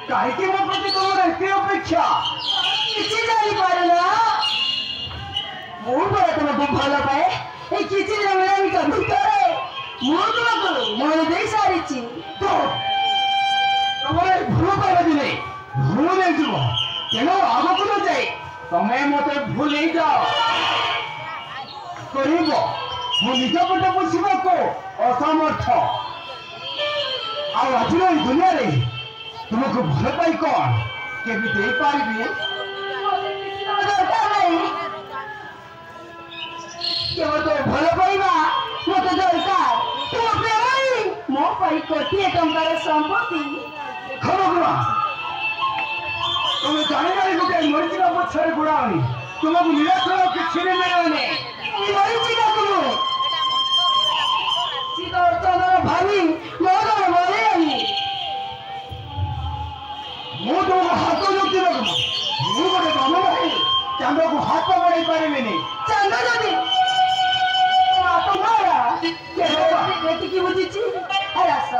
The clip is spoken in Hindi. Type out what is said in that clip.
कहीं मो प्रति तुम एत अपेक्षा किसी जानी पारना मु बड़ा तुमको भल पाए ए किसी रंगरामी का भितर मु तुमको मन दे सारी तो तुम्हारे भूल कर दिले भूल नहीं जीव तेणु आग को न जाए तुम्हें मत भूल नहीं जाओ करीब मो निज पटे पोषा को असमर्थ आज दुनिया रे तुमको भल पाई कौन केमी दे पारिबी दरकार नहीं केवल तो भल पाइबा मत दरकार तुम प्रेम मो पाई कोटिए टंकार संपत्ति खबर तुम्हें जाने वाली गोटे मरीचिका पछरे गुड़ाओनी तुमको निराश किसी नहीं मिलने मरीचिका तुम सीता चंद्र भाभी मोदन मरे मु तुमको हाथ जोड़ती मु गोटे धन भाई चांद को हाथ बढ़ाई पारे चांद जदि तुम्हारा की बुझी रस